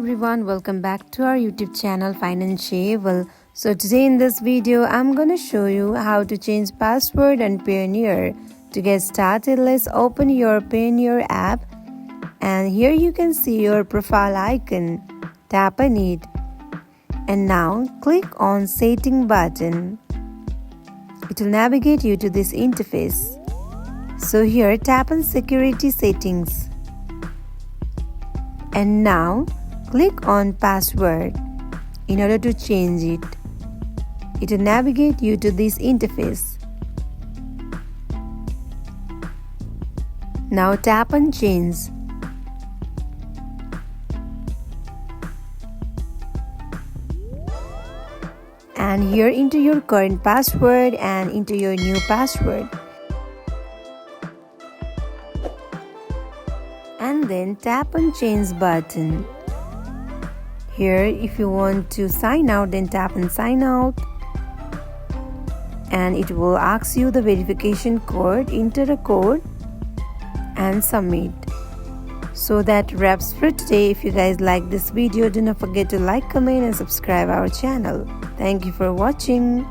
everyone, welcome back to our YouTube channel Financial. So today in this video I'm gonna show you how to change password and Payoneer. To get started, let's open your Payoneer app, and here you can see your profile icon. Tap on it and now click on setting button. It will navigate you to this interface. So here tap on security settings. And now click on password in order to change it. It will navigate you to this interface. Now tap on change. And here enter your current password and enter your new password. And then tap on change button. Here if you want to sign out, then tap on sign out, and it will ask you the verification code. Enter the code and submit. So that wraps for today. If you guys like this video, do not forget to like, comment and subscribe our channel. Thank you for watching.